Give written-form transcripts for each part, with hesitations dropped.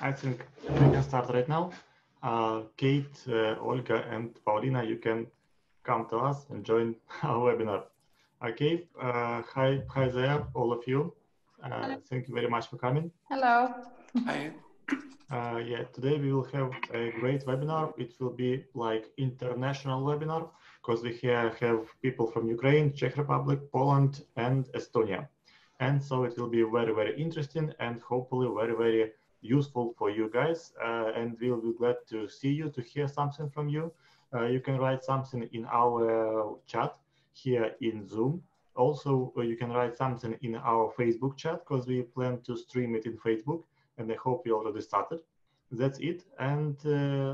I think we can start right now. Kate, Olga, and Paulina, you can come to us and join our webinar. Kate, hi there, all of you. Thank you very much for coming. Hello. Hi. Yeah, today we will have a great webinar. It will be like international webinar because we have people from Ukraine, Czech Republic, Poland, and Estonia. And so it will be very, very interesting and hopefully very, very useful for you guys. And we'll be glad to see you, to hear something from you. You can write something in our chat here in Zoom. Also, you can write something in our Facebook chat because we plan to stream it in Facebook. And I hope you already started. That's it. And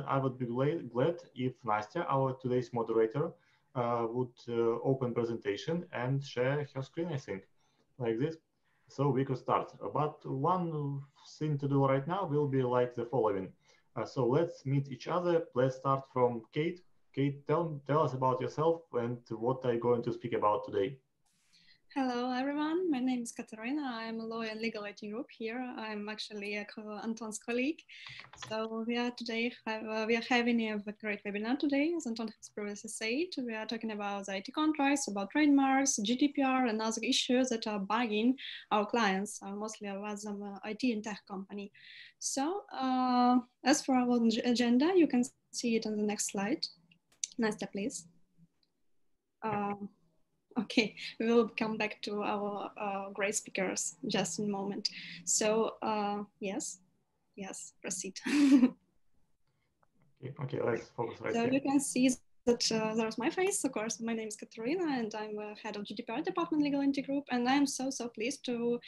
I would be glad if Nastya, our today's moderator, would open presentation and share her screen, I think, like this. So we could start. But one thing to do right now will be like the following. So let's meet each other. Let's start from Kate. Kate, tell us about yourself and what are you going to speak about today. Hello, everyone. My name is Katerina. I'm a lawyer and legal IT group here. I'm actually Anton's colleague. So we are having a great webinar today. As Anton has previously said, we are talking about the IT contracts, about trademarks, GDPR, and other issues that are bugging our clients, mostly as an IT and tech company. So as for our agenda, you can see it on the next slide. Nastya, please. Okay, we will come back to our great speakers just in a moment. So yes, proceed. Okay, let's focus right So here. you can see that there's my face. Of course, my name is Katerina, and I'm head of GDPR department legal entity group. And I'm so pleased to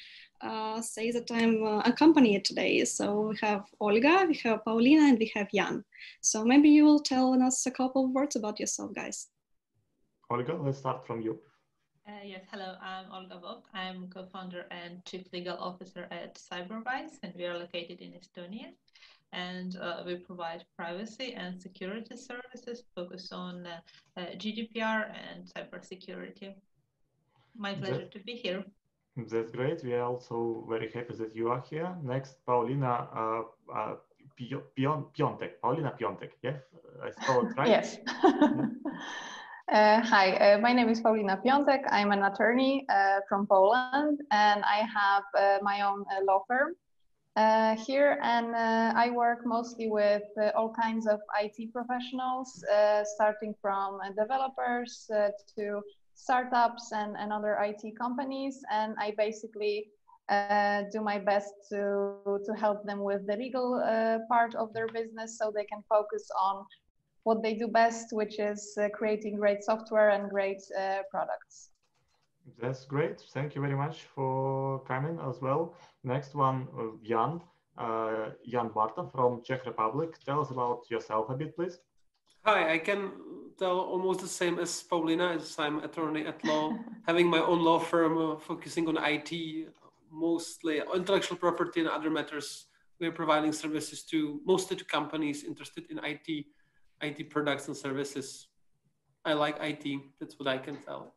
say that I'm accompanied today. So we have Olga, we have Paulina, and we have Jan. So maybe you will tell us a couple of words about yourself, guys. Olga, let's start from you. Yes, hello, I'm Olga Vok. I'm co-founder and chief legal officer at Cybersecurity, and we are located in Estonia. And we provide privacy and security services focused on GDPR and cybersecurity. My pleasure to be here. That's great. We are also very happy that you are here. Next, Paulina Piontek. Paulina Piontek, yeah? I spelled it right? Yes. Hi, my name is Paulina Piontek. I'm an attorney from Poland, and I have my own law firm here, and I work mostly with all kinds of IT professionals, starting from developers to startups and other IT companies, and I basically do my best to help them with the legal part of their business so they can focus on what they do best, which is creating great software and great products. That's great. Thank you very much for coming as well. Next one, Jan Barta from Czech Republic. Tell us about yourself a bit, please. Hi, I can tell almost the same as Paulina, as I'm attorney at law, having my own law firm focusing on IT, mostly intellectual property and other matters. We're providing services mostly to companies interested in IT products and services. I like IT, that's what I can tell.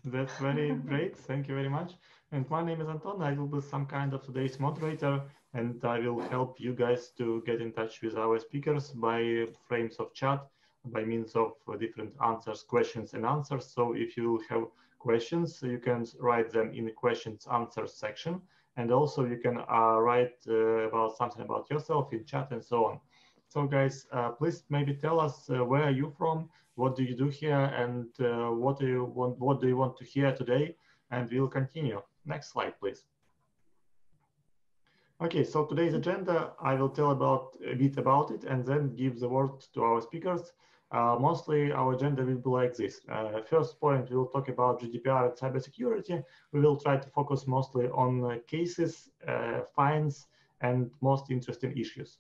That's very great, thank you very much. And my name is Anton, I will be some kind of today's moderator, and I will help you guys to get in touch with our speakers by frames of chat, by means of different answers, questions and answers. So if you have questions, you can write them in the questions answers section. And also you can write about something about yourself in chat and so on. So guys, please maybe tell us where are you from, what do you do here, and what do you want to hear today, and we'll continue. Next slide, please. Okay, so today's agenda, I will tell a bit about it and then give the word to our speakers. Mostly our agenda will be like this. First point, we'll talk about GDPR and cybersecurity. We will try to focus mostly on cases, fines, and most interesting issues.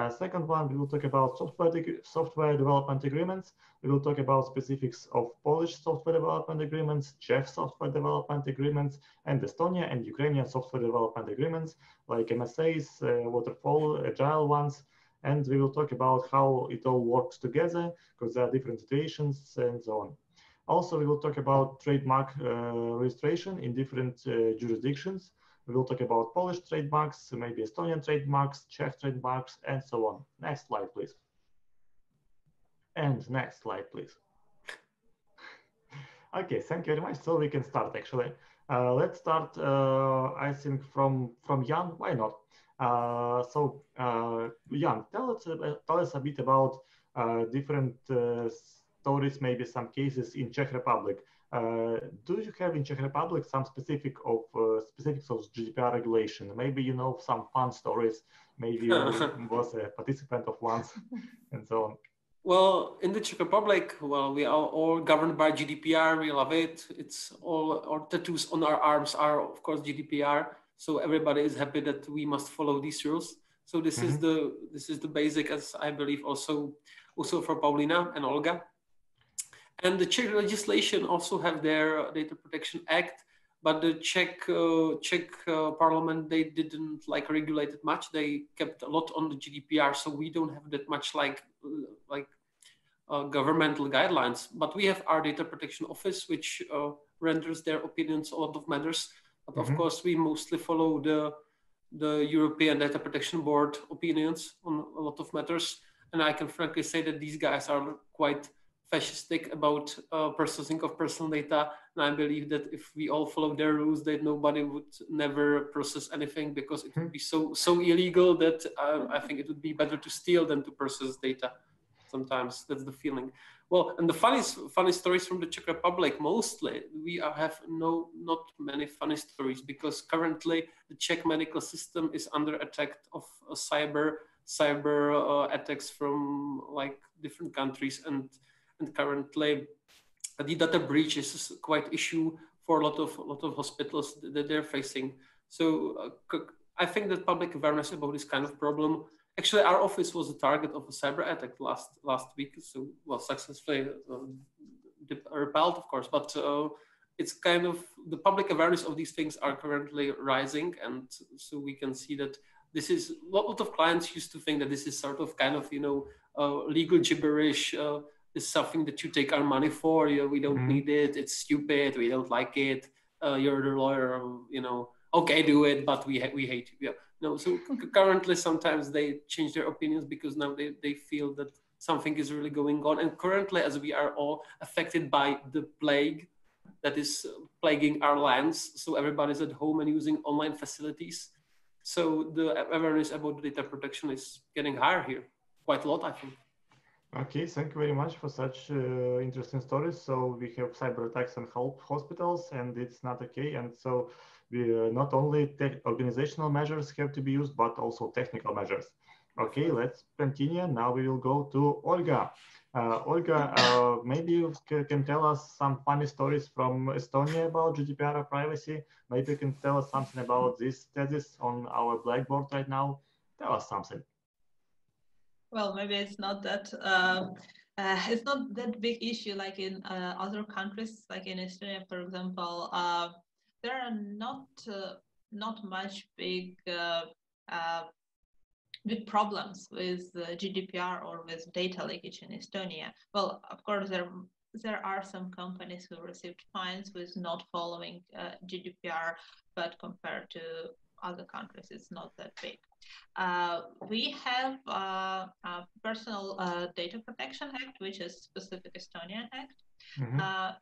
Second one, we will talk about software development agreements. We will talk about specifics of Polish software development agreements, Czech software development agreements, and Estonia and Ukrainian software development agreements, like MSAs, waterfall, agile ones. And we will talk about how it all works together, because there are different situations and so on. Also, we will talk about trademark registration in different jurisdictions. We will talk about Polish trademarks, maybe Estonian trademarks, Czech trademarks, and so on. Next slide, please. And next slide, please. Okay, thank you very much. So we can start actually. Let's start, I think, from Jan. Why not? Jan, tell us a bit about different stories, maybe some cases in Czech Republic. Do you have in Czech Republic some specifics of GDPR regulation? Maybe you know some fun stories. Maybe you was a participant of once, and so on. Well, in the Czech Republic, well, we are all governed by GDPR. We love it. It's all our tattoos on our arms are, of course, GDPR. So everybody is happy that we must follow these rules. So this is the basic, as I believe, also for Paulina and Olga. And the Czech legislation also have their Data Protection Act, but the Czech Parliament, they didn't regulate it much. They kept a lot on the GDPR, so we don't have that much governmental guidelines. But we have our Data Protection Office, which renders their opinions on a lot of matters. But of course, we mostly follow the European Data Protection Board opinions on a lot of matters. And I can frankly say that these guys are quite fascistic about processing of personal data. And I believe that if we all follow their rules, that nobody would never process anything, because it would be so illegal that I think it would be better to steal than to process data. Sometimes that's the feeling. Well, and the funny stories from the Czech Republic, mostly we have not many funny stories, because currently the Czech medical system is under attack of cyber attacks from different countries, and currently the data breach is quite issue for a lot of hospitals that they're facing. So I think that public awareness about this kind of problem. Actually, our office was a target of a cyber attack last week, so well, successfully repelled, of course. But it's kind of the public awareness of these things are currently rising, and so we can see that this is a lot of clients used to think that this is sort of kind of legal gibberish. This is something that you take our money for. We don't need it. It's stupid. We don't like it. You're the lawyer. Okay, do it, but we hate you. Yeah. No, so currently sometimes they change their opinions because now they feel that something is really going on. And currently, as we are all affected by the plague that is plaguing our lands, so everybody's at home and using online facilities. So the awareness about data protection is getting higher here, quite a lot, I think. Okay, thank you very much for such interesting stories. So we have cyber attacks on hospitals, and it's not okay. And so we not only organizational measures have to be used, but also technical measures. Okay, let's continue. Now we will go to Olga. Olga, maybe you can tell us some funny stories from Estonia about GDPR or privacy. Maybe you can tell us something about this thesis on our blackboard right now. Tell us something. Well, maybe it's not that big issue like in other countries, like in Estonia, for example. There are not much big problems with GDPR or with data leakage in Estonia. Well, of course, there are some companies who received fines with not following GDPR, but compared to other countries, it's not that big. We have a Personal Data Protection Act, which is specific Estonian act,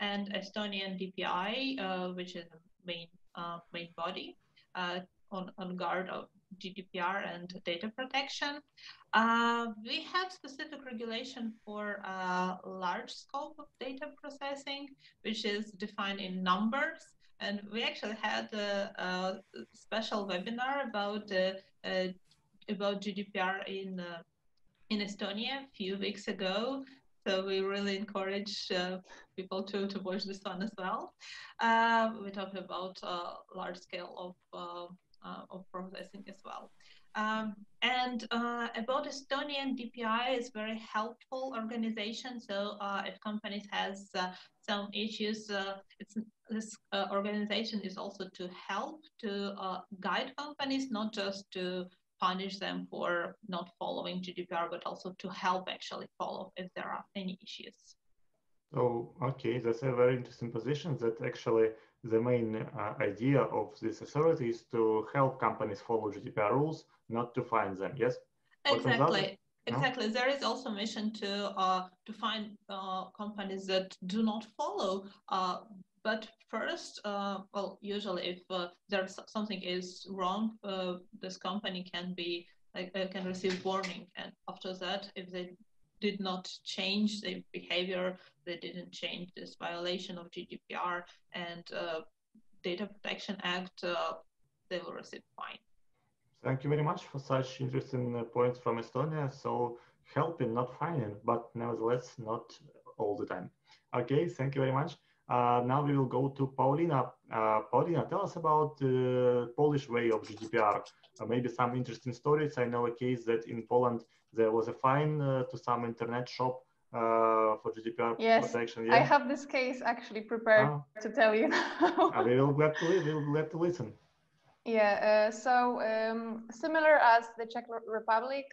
and Estonian DPI, which is the main body on guard of GDPR and data protection. We have specific regulation for large scope of data processing, which is defined in numbers. And we actually had a special webinar about GDPR in Estonia a few weeks ago. So we really encourage people to watch this one as well. We talked about large scale of processing as well. And about Estonian DPI is very helpful organization. So if companies has some issues, this organization is also to help to guide companies, not just to punish them for not following GDPR, but also to help actually follow if there are any issues. So, okay, that's a very interesting position. That actually the main idea of this authority is to help companies follow GDPR rules, not to fine them. Yes. Exactly. Exactly. There is also a mission to find companies that do not follow. But first, well, usually if there's something is wrong, this company can be can receive warning, and after that, if they did not change their behavior, they didn't change this violation of GDPR and Data Protection Act, they will receive fine. Thank you very much for such interesting points from Estonia. So helping, not fining, but nevertheless, not all the time. Okay, thank you very much. Now we will go to Paulina. Paulina, tell us about the Polish way of GDPR. Maybe some interesting stories. I know a case that in Poland there was a fine to some internet shop for GDPR protection. Yeah, I have this case actually prepared to tell you now. We will glad to listen. Yeah, so similar as the Czech Republic,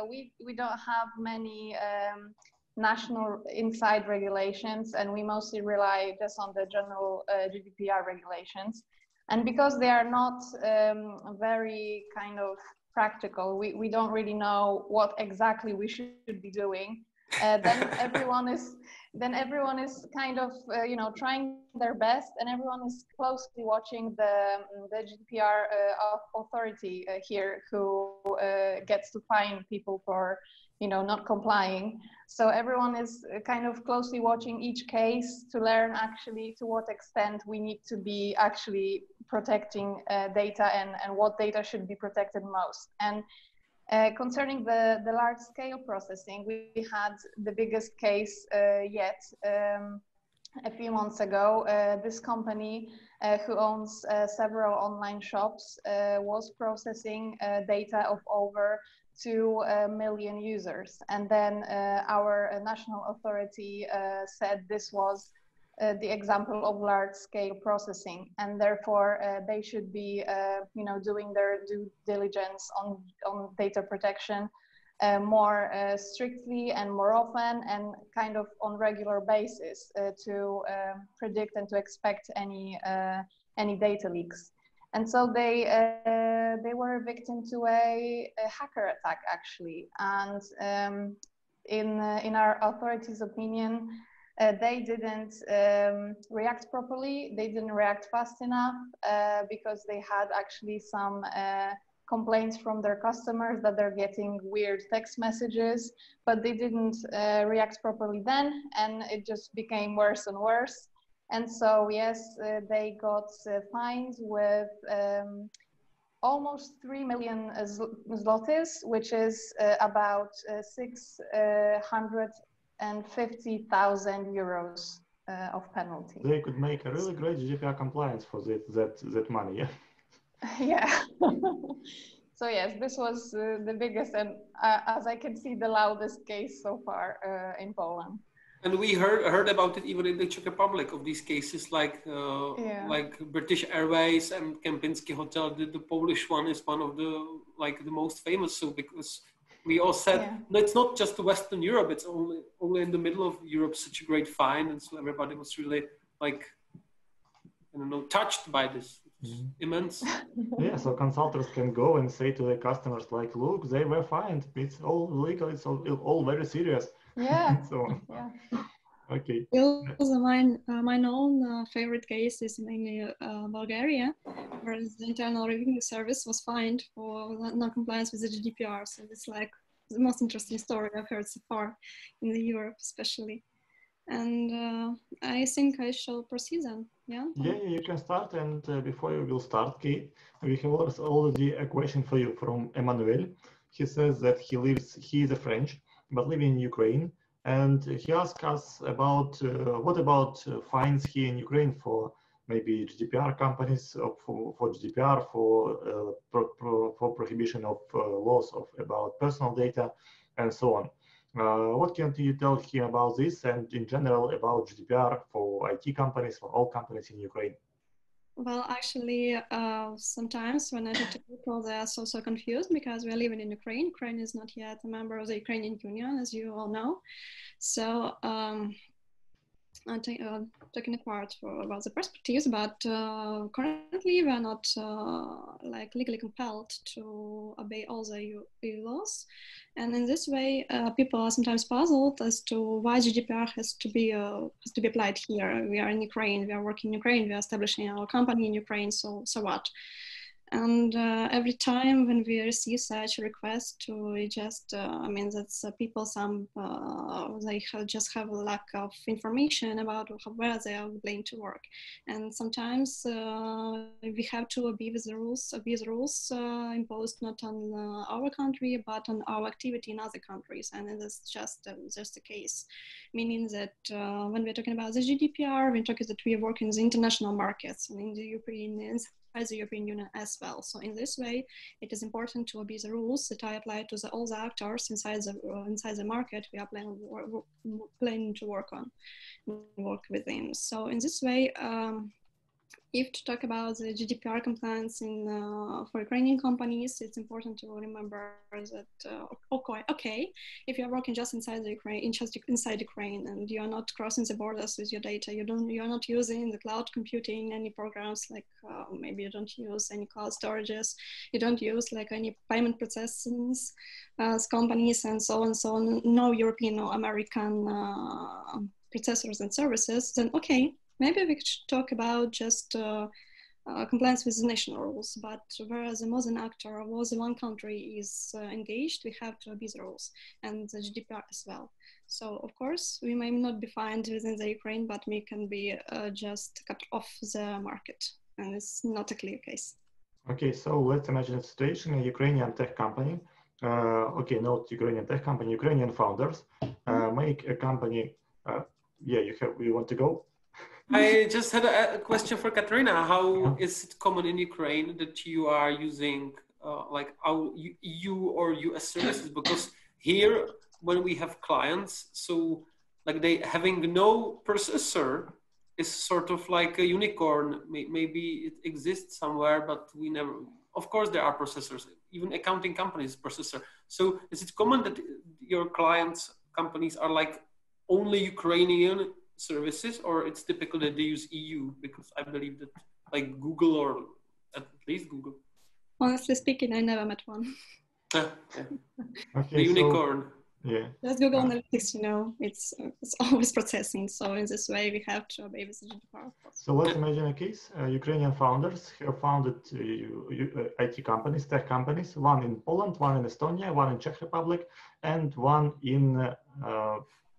we don't have many national inside regulations, and we mostly rely just on the general GDPR regulations. And because they are not very kind of practical, we don't really know what exactly we should be doing. Then everyone is kind of you know, trying their best, and everyone is closely watching the GDPR authority here, who gets to fine people for, you know, not complying. So everyone is kind of closely watching each case to learn actually to what extent we need to be actually protecting data, and what data should be protected most. And concerning the large-scale processing, we had the biggest case yet. A few months ago, this company who owns several online shops was processing data of over 2 million users. And then our national authority said this was the example of large-scale processing, and therefore they should be, you know, doing their due diligence on data protection more strictly and more often, and kind of on regular basis to predict and to expect any data leaks. And so they were a victim to a hacker attack actually, and in our authorities' opinion, they didn't react properly. They didn't react fast enough because they had actually some complaints from their customers that they're getting weird text messages, but they didn't react properly then, and it just became worse and worse. And so, yes, they got fined with almost 3 million zlotys, which is about 650,000 euros of penalty. They could make a really great GDPR compliance for that money, yeah? Yeah. So yes, this was the biggest and, as I can see, the loudest case so far in Poland. And we heard about it even in the Czech Republic, of these cases like British Airways and Kempinski Hotel. The Polish one is one of the most famous. So because we all said, no, it's not just Western Europe, it's only in the middle of Europe, such a great find. And so everybody was really touched by this. Immense. Yeah, so consultants can go and say to their customers, like, look, they were fined. It's all legal. It's all very serious. Yeah. So, yeah. Okay. Also, my own favorite case is mainly Bulgaria, where the internal revenue service was fined for non-compliance with the GDPR. So it's like the most interesting story I've heard so far in Europe, especially. And I think I shall proceed then. Yeah, you can start. And before you will start, Kate, we have already a question for you from Emmanuel. He says that he is a French, but living in Ukraine. And he asked us about what about fines here in Ukraine for maybe GDPR companies, for GDPR, for prohibition of laws about personal data, and so on. What can you tell him about this, and in general about GDPR for IT companies, for all companies in Ukraine? Well, actually, sometimes when I talk to people, they are so confused because we are living in Ukraine. Ukraine is not yet a member of the Ukrainian Union, as you all know. So taking apart about the perspectives, but currently we are not like legally compelled to obey all the EU laws, and in this way, people are sometimes puzzled as to why GDPR has to be applied here. We are in Ukraine, we are working in Ukraine, we are establishing our company in Ukraine. So what? And every time when we receive such a request, we just, I mean, that's people, they just have a lack of information about where they are going to work. And sometimes we have to obey the rules imposed not on our country, but on our activity in other countries. And it is just the case, meaning that when we're talking about the GDPR, we're talking that we are working in the international markets and in the European as the European Union as well. So in this way, it is important to obey the rules that I apply to all the actors inside the market we are planning to work within. So in this way, if to talk about the GDPR compliance for Ukrainian companies, it's important to remember that okay, if you are working just inside Ukraine, and you are not crossing the borders with your data, you are not using the cloud computing, any programs like maybe you don't use any cloud storages, you don't use like any payment processing companies and so on, no European or American processors and services, then okay. Maybe we should talk about just compliance with the national rules, but whereas the modern actor or the one country is engaged, we have to obey the rules and the GDPR as well. So of course, we may not be fined within the Ukraine, but we can be just cut off the market, and it's not a clear case. Okay, so let's imagine a situation, a Ukrainian tech company, not Ukrainian tech company, Ukrainian founders make a company, you want to go? I just had a question for Katerina. How is it common in Ukraine that you are using like our EU or US services? Because here, when we have clients, so like they having no processor is sort of like a unicorn. Maybe it exists somewhere, but we never. Of course, there are processors. Even accounting companies processor. So is it common that your clients' companies are like only Ukrainian services, or it's typical that they use EU? Because I believe that like Google, or at least Google. Honestly speaking, I never met one. Okay, the unicorn. Just Google Analytics, it's always processing. So in this way, we have to obey the GDPR. So let's imagine a case. Ukrainian founders have founded IT companies, tech companies, one in Poland, one in Estonia, one in Czech Republic, and one in,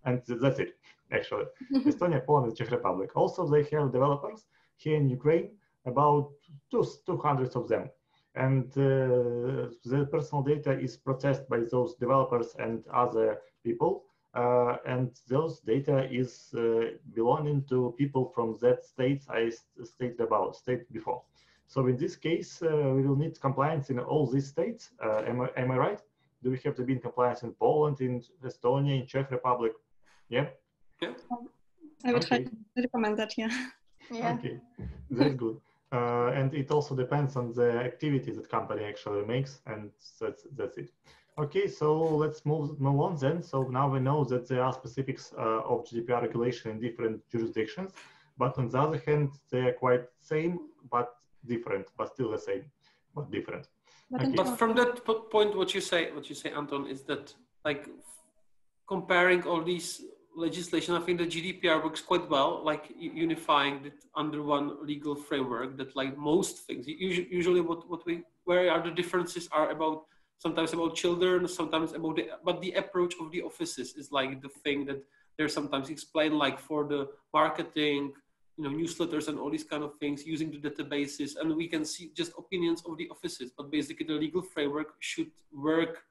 and that's it, actually. Estonia, Poland, and Czech Republic. Also, they have developers here in Ukraine, about 200 of them. And the personal data is processed by those developers and other people. And those data is belonging to people from that states I stated before. So in this case, we will need compliance in all these states. Am I right? Do we have to be in compliance in Poland, in Estonia, in Czech Republic? Yeah. Yeah. I would recommend that. Yeah. Okay, that's good. And it also depends on the activity that company actually makes, and that's it. Okay, so let's move on then. So now we know that there are specifics of GDPR regulation in different jurisdictions, but on the other hand, they are quite same but different, but still the same but different. But from that point, what you say, Anton, is that like comparing all these legislation, I think the GDPR works quite well, like unifying it under one legal framework. That like most things, usually where are the differences are about, sometimes about children, sometimes about the approach of the offices is like the thing that they're sometimes explained, like for the marketing, newsletters and all these kind of things, using the databases, and we can see just opinions of the offices, but basically the legal framework should work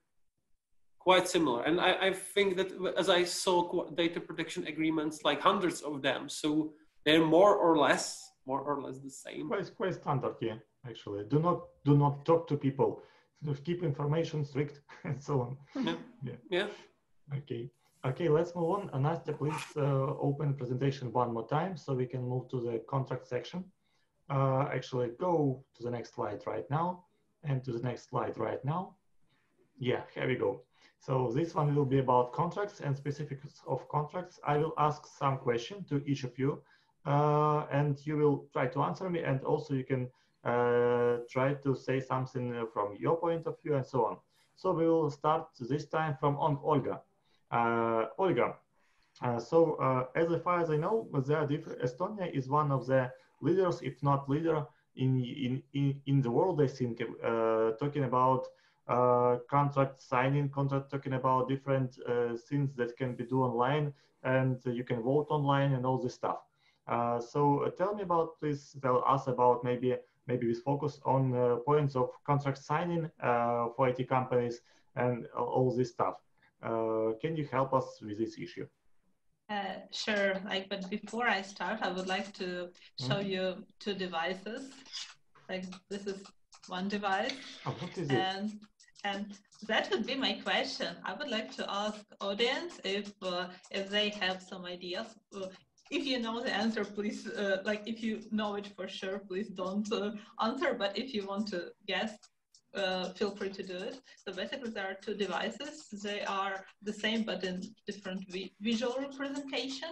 quite similar. And I think that as I saw data protection agreements, like hundreds of them, so they're more or less the same. It's quite standard, yeah, actually. Do not talk to people. Keep information strict and so on. Yeah. Okay, let's move on. Nastya, please open presentation one more time so we can move to the contract section. Actually, go to the next slide right now, and to the next slide right now. Yeah, here we go. So this one will be about contracts and specifics of contracts. I will ask some question to each of you, and you will try to answer me, and also you can try to say something from your point of view and so on. So we will start this time from Olga. Olga, as far as I know, Estonia is one of the leaders, if not leader, in the world, I think, talking about contract signing, talking about different things that can be done online, and you can vote online and all this stuff. So tell me about, please tell us about maybe with focus on points of contract signing for IT companies and all this stuff. Can you help us with this issue? Sure. But before I start, I would like to show you two devices. Like this is one device. Oh, what is it? And that would be my question. I would like to ask audience if they have some ideas. If you know the answer, please, if you know it for sure, please don't answer. But if you want to guess, feel free to do it. So basically there are two devices. They are the same, but in different visual representation.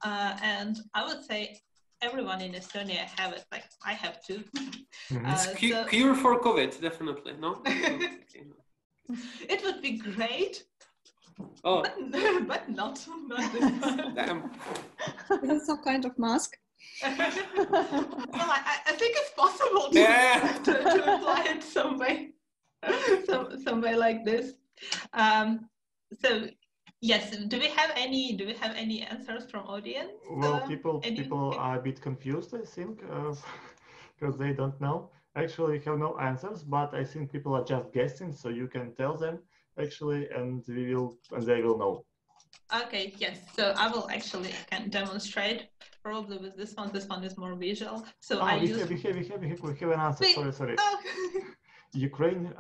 And I would say everyone in Estonia have it. Like I have two. It's cure for COVID, definitely, no? It would be great. Oh, but not this one. Damn. Is it some kind of mask? Well, I think it's possible to apply it some way like this. So yes, do we have any answers from audience? Well, people are a bit confused, I think, because they don't know. Actually, have no answers, but I think people are just guessing, so you can tell them actually, and they will know. Okay, yes. So I will actually can demonstrate probably with this one. This one is more visual. So we have an answer. Sorry. Oh. Ukraine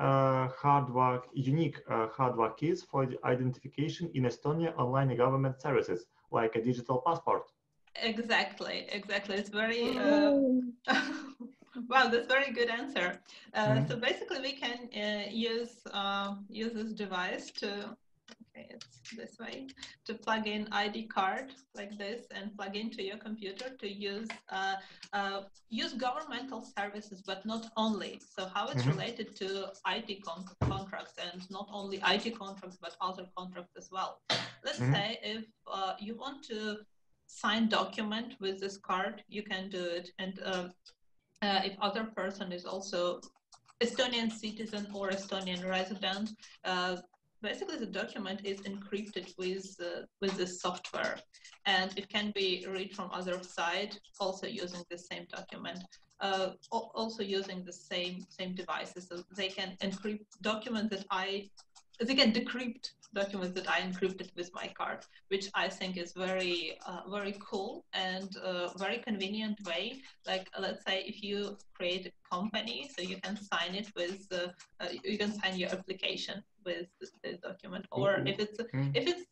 unique hardware keys for the identification in Estonia online government services, like a digital passport. Exactly. It's very wow, that's very good answer. So basically, we can use this device to. Okay, it's this way, to plug in ID card like this and plug into your computer to use governmental services, but not only. So how it's related to IT contracts, and not only IT contracts, but other contracts as well. Let's say if you want to sign document with this card, you can do it. And if other person is also Estonian citizen or Estonian resident, basically the document is encrypted with this software, and it can be read from other side also using the same document, also using the same devices. So they can encrypt documents they can decrypt documents that I encrypted with my card, which I think is very cool and very convenient way. Like let's say if you create a company, so you can sign it with you can sign your application with this document, or if it's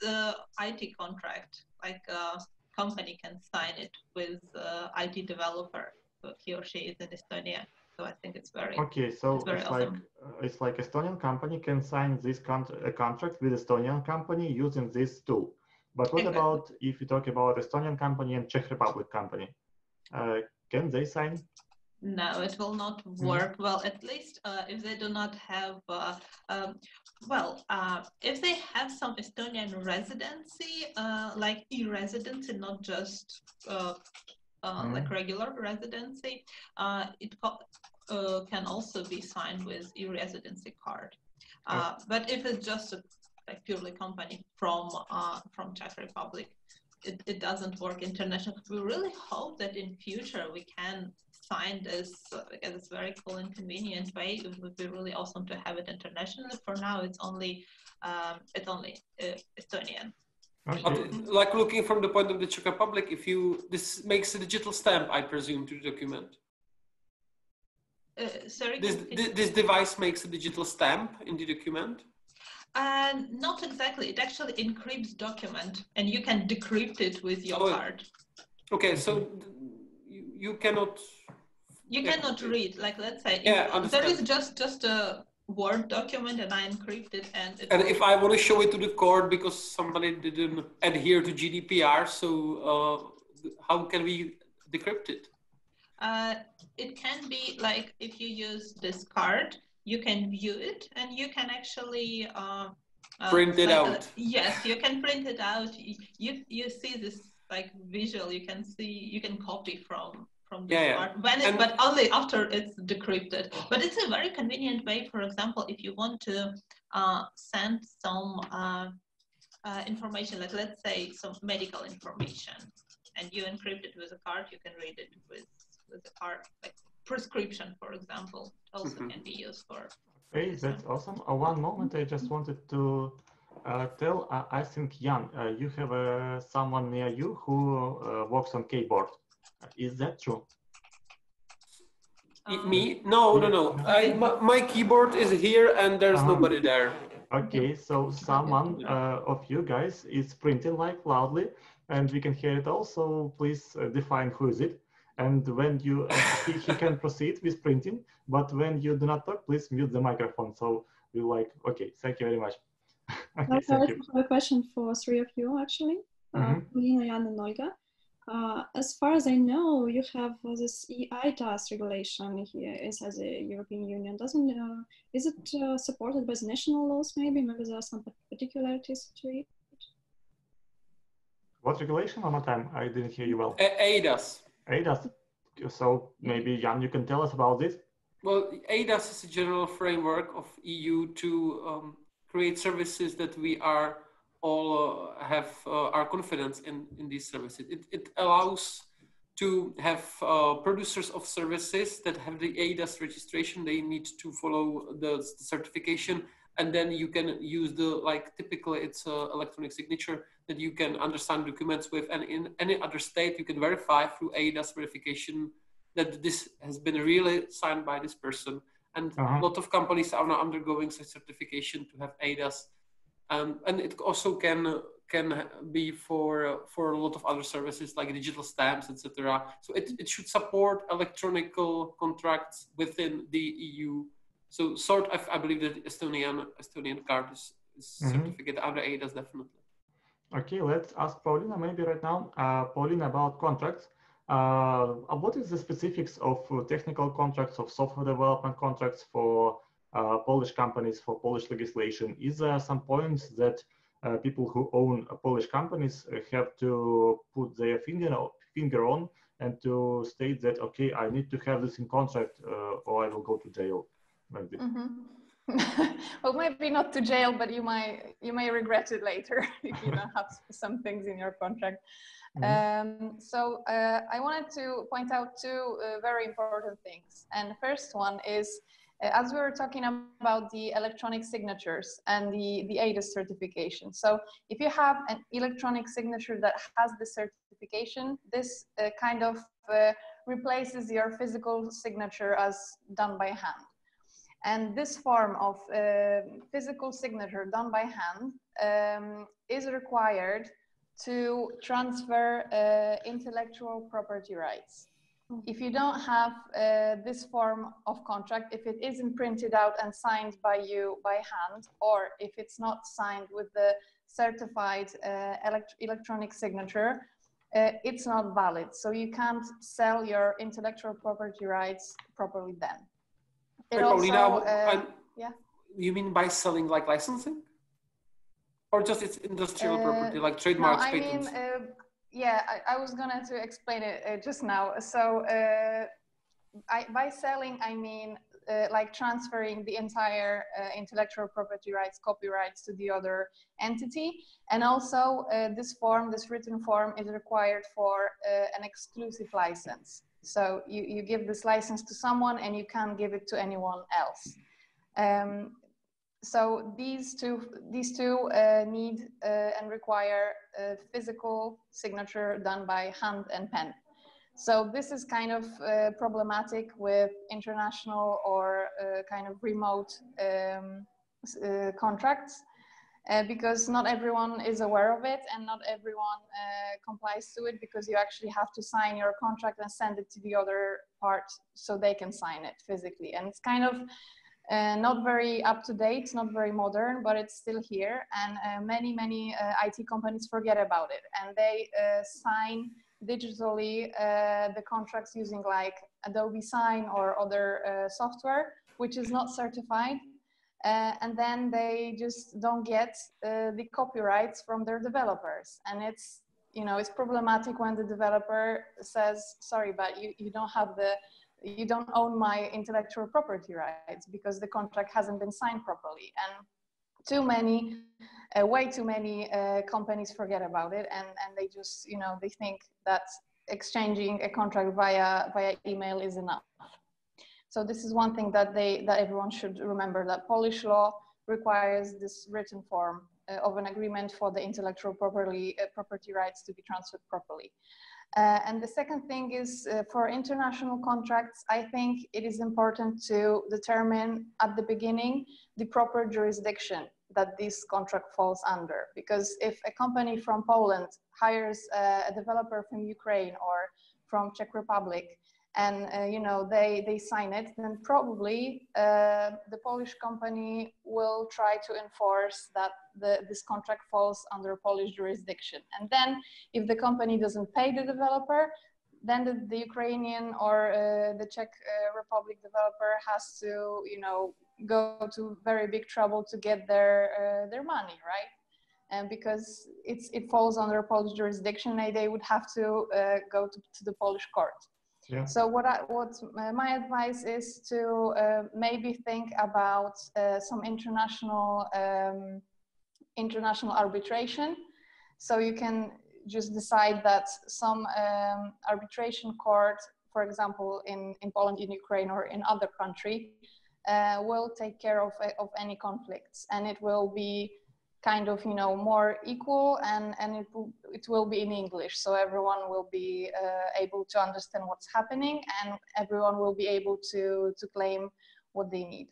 the IT contract, like a company can sign it with IT developer, so he or she is in Estonia. So I think it's very okay. So it's awesome. It's like Estonian company can sign this contract with Estonian company using this tool. But what about if you talk about Estonian company and Czech Republic company? Can they sign? No, it will not work. Well, at least if they do not have, if they have some Estonian residency, like e-residency, not just like regular residency, it can also be signed with e-residency card. But if it's just a purely company from Czech Republic, it doesn't work international. We really hope that in future we can sign this in this very cool and convenient way. It would be really awesome to have it internationally. For now, it's only Estonian. Okay. Like looking from the point of the Czech Republic, this makes a digital stamp, I presume, to the document. Sorry. This device makes a digital stamp in the document. Not exactly. It actually encrypts document, and you can decrypt it with your card. Okay, so you cannot. You cannot read. Like let's say, there is just a Word document and I encrypt it. And if I want to show it to the court because somebody didn't adhere to GDPR, so how can we decrypt it? It can be like if you use this card, you can view it and you can actually print it out. Yes, you can print it out. You see this like visual. You can see, you can copy from this card but only after it's decrypted. But it's a very convenient way. For example, if you want to send some information, like let's say some medical information, and you encrypt it with a card, you can read it with a card, like prescription, for example, also can be used for. Okay, that's awesome. One moment, I just wanted to tell, I think, Jan, you have someone near you who works on keyboard. Is that true? Me? No. My keyboard is here and there's nobody there. Okay, so someone of you guys is printing like loudly and we can hear it also. Please define who is it. And when you, he can proceed with printing, but when you do not talk, please mute the microphone. So we're like, okay, thank you very much. Okay, I have a question for three of you, actually. Polina, Jan, and Olga. As far as I know, you have this eIDAS regulation here. It has a European Union. Is it supported by the national laws? Maybe there are some particularities to it. What regulation? One more time. I didn't hear you well. eIDAS. eIDAS. So maybe Jan, you can tell us about this. Well, eIDAS is a general framework of EU to create services that we are all have our confidence in these services. It allows to have producers of services that have the eIDAS registration. They need to follow the certification, and then you can use typically it's electronic signature that you can understand documents with, and in any other state you can verify through eIDAS verification that this has been really signed by this person. And a lot of companies are now undergoing such certification to have eIDAS. And it also can be for a lot of other services like digital stamps, etc. So it should support electronic contracts within the EU. So I believe that Estonian card is certificate under eIDAS definitely. Okay, let's ask Paulina maybe right now. Paulina, about contracts. What is the specifics of technical contracts, of software development contracts for Polish companies, for Polish legislation? Is there some points that people who own Polish companies have to put their finger on and to state that, okay, I need to have this in contract or I will go to jail? Like this. Well, maybe not to jail, but you may regret it later if you don't have some things in your contract. So I wanted to point out two very important things. And the first one is, as we were talking about the electronic signatures and the eIDAS certification. So if you have an electronic signature that has the certification, this kind of replaces your physical signature as done by hand. And this form of physical signature done by hand is required to transfer intellectual property rights. If you don't have this form of contract, if it isn't printed out and signed by you by hand, or if it's not signed with the certified electronic signature, it's not valid. So you can't sell your intellectual property rights properly then. It also, yeah. You mean by selling like licensing? Or just it's industrial property, like trademarks, patents? Yeah, I was going to explain it just now. So by selling, I mean like transferring the entire intellectual property rights, copyrights to the other entity. And also this written form is required for an exclusive license. So you give this license to someone and you can't give it to anyone else. So these two need and require a physical signature done by hand and pen. So this is kind of problematic with international or kind of remote contracts because not everyone is aware of it and not everyone complies to it, because you actually have to sign your contract and send it to the other part so they can sign it physically. And it's kind of not very up to date, not very modern, but it's still here. And many IT companies forget about it, and they sign digitally the contracts using like Adobe Sign or other software, which is not certified. And then they just don't get the copyrights from their developers. And it's, you know, it's problematic when the developer says, sorry, but you don't have you don't own my intellectual property rights because the contract hasn't been signed properly. And way too many companies forget about it, and they just, you know, they think that exchanging a contract via email is enough. So this is one thing that everyone should remember, that Polish law requires this written form of an agreement for the intellectual property rights to be transferred properly. And the second thing is for international contracts, I think it is important to determine at the beginning the proper jurisdiction that this contract falls under. Because if a company from Poland hires a developer from Ukraine or from Czech Republic, and you know, they sign it, then probably the Polish company will try to enforce that this contract falls under Polish jurisdiction. And then if the company doesn't pay the developer, then the Ukrainian or the Czech Republic developer has to, you know, go to very big trouble to get their money, right? And because it falls under Polish jurisdiction, they would have to go to the Polish court. Yeah. So what my advice is to maybe think about some international arbitration. So you can just decide that some arbitration court, for example, in Poland, in Ukraine, or in other country, will take care of any conflicts, and it will be kind of, you know, more equal, and it will be in English, so everyone will be able to understand what's happening, and everyone will be able to claim what they need.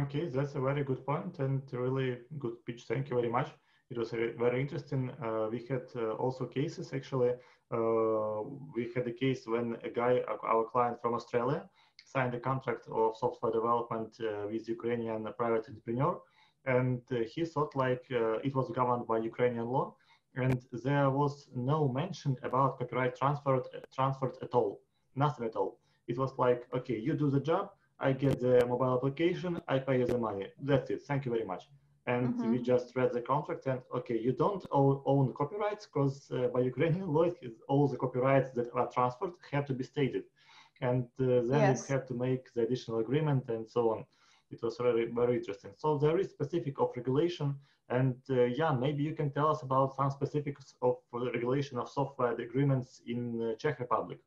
Okay, that's a very good point and really good pitch. Thank you very much. It was very interesting. We had also cases, actually. We had a case when a guy, our client from Australia, signed a contract of software development with Ukrainian private entrepreneur. And he thought like it was governed by Ukrainian law, and there was no mention about copyright transferred at all, nothing at all. It was like, okay, you do the job, I get the mobile application, I pay you the money. That's it. Thank you very much. And we just read the contract, and okay, you don't own copyrights because by Ukrainian law, all the copyrights that are transferred have to be stated, and then you have to make the additional agreement and so on. It was very, very interesting. So there is specific of regulation, and yeah, maybe you can tell us about some specifics of regulation of software agreements in Czech Republic.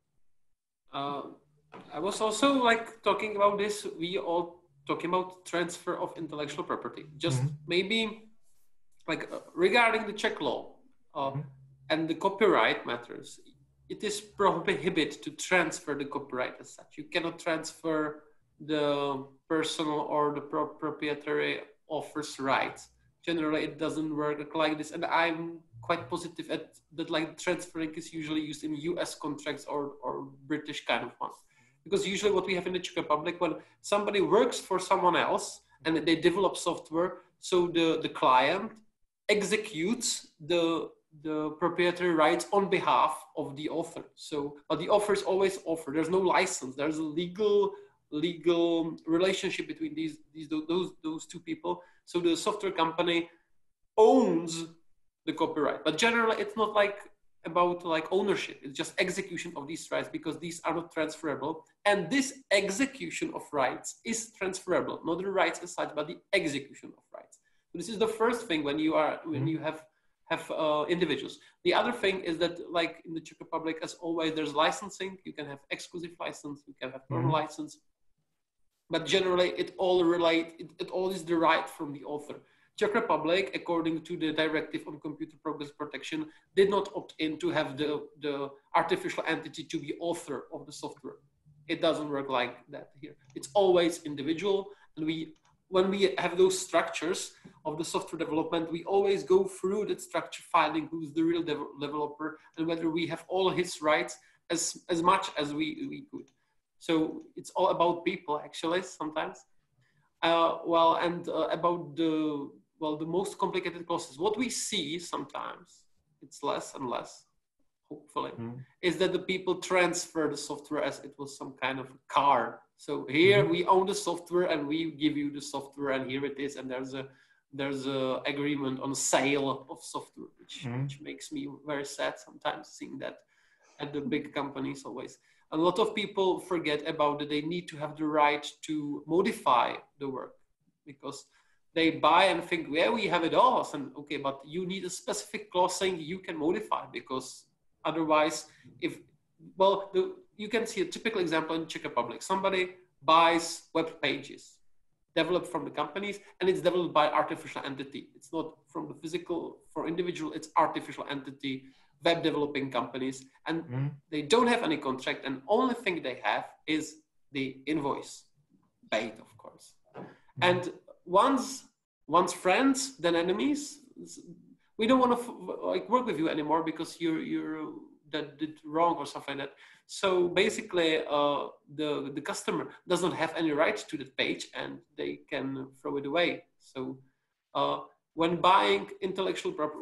I was also like talking about this. We all talking about transfer of intellectual property. Just maybe like regarding the Czech law and the copyright matters. It is prohibited to transfer the copyright as such. You cannot transfer the personal or the proprietary author's rights. Generally, it doesn't work like this, and I'm quite positive at that. Like transferring is usually used in U.S. contracts or British kind of ones, because usually what we have in the Czech Republic, when somebody works for someone else and they develop software, so the client executes the proprietary rights on behalf of the author. So, but the author is always author. There's no license. There's a legal relationship between those two people. So the software company owns the copyright, but generally it's not like about like ownership. It's just execution of these rights, because these are not transferable, and this execution of rights is transferable, not the rights as such, but the execution of rights. So this is the first thing when you have individuals. The other thing is that, like in the Czech Republic, as always, there's licensing. You can have exclusive license, you can have normal license. But generally, it all is derived from the author. Czech Republic, according to the Directive on Computer Progress Protection, did not opt in to have the artificial entity to be author of the software. It doesn't work like that here. It's always individual, and when we have those structures of the software development, we always go through that structure, finding who's the real developer and whether we have all his rights as much as we could. So it's all about people, actually, sometimes. Well, and about the most complicated clauses, what we see sometimes, it's less and less, hopefully, is that the people transfer the software as it was some kind of a car. So here we own the software and we give you the software and here it is, and there's a agreement on sale of software, which makes me very sad sometimes seeing that at the big companies always. A lot of people forget about that they need to have the right to modify the work, because they buy and think, yeah, we have it all. And okay, but you need a specific clause saying you can modify, because otherwise, you can see a typical example in Czech Republic. Somebody buys web pages developed from the companies, and it's developed by artificial entity. It's not from the physical, for individual, it's artificial entity, web developing companies, and they don't have any contract, and only thing they have is the invoice, paid, of course. And once friends, then enemies. We don't want to work with you anymore because you're that did wrong or something like that. So basically, the customer doesn't have any right to that page, and they can throw it away. So when buying intellectual property,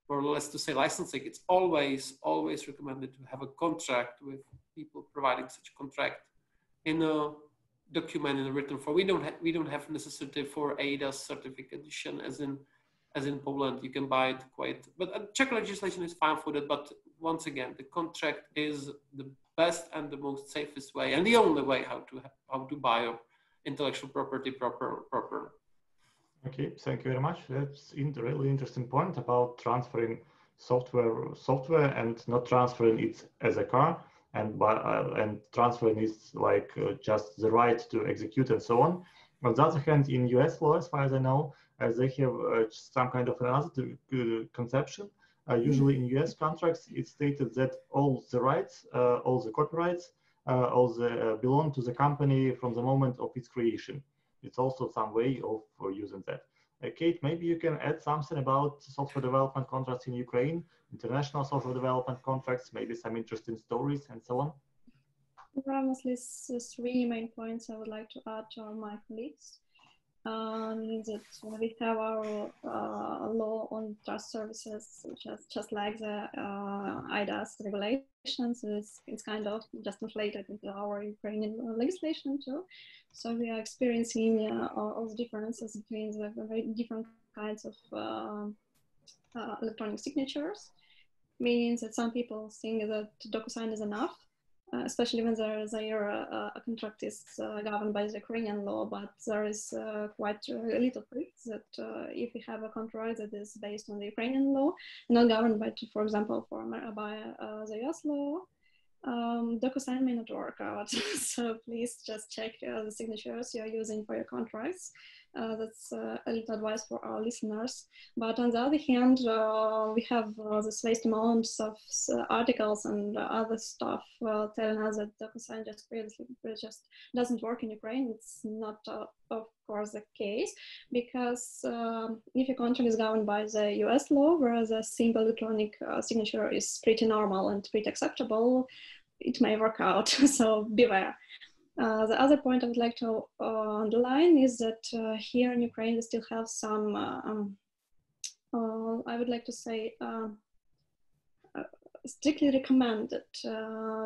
more or less to say licensing, it's always recommended to have a contract with people providing such a contract in a document in a written form. We don't have necessity for ADA certificate edition as in Poland. You can buy it but Czech legislation is fine for that. But once again, the contract is the best and the most safest way and the only way how to buy intellectual property properly. Okay, thank you very much. That's a really interesting point about transferring software and not transferring it as a car, and transferring is like just the right to execute and so on. On the other hand, in US law, as far as I know, they have some kind of another conception. Usually in US contracts, it's stated that all the rights, all the copyrights, belong to the company from the moment of its creation. It's also some way of using that. Kate, maybe you can add something about software development contracts in Ukraine, international software development contracts, maybe some interesting stories and so on. There are mostly three main points I would like to add to my colleagues. That we have our law on trust services, which is just like the IDAS regulations. It's kind of just translated into our Ukrainian legislation too. So we are experiencing all the differences between the very different kinds of electronic signatures. Means that some people think that DocuSign is enough, especially when their contract is governed by the Ukrainian law, but there is quite a little proof that if we have a contract that is based on the Ukrainian law, not governed by, for example, by the US law, DocuSign may not work out. So please just check the signatures you are using for your contracts. That's a little advice for our listeners. But on the other hand, we have this vast amounts of articles and other stuff telling us that DocuSign just doesn't work in Ukraine. It's not, of course, the case, because if your contract is governed by the US law, where the simple electronic signature is pretty normal and pretty acceptable, it may work out. So beware. The other point I would like to underline is that here in Ukraine, we still have some, I would like to say, strictly recommended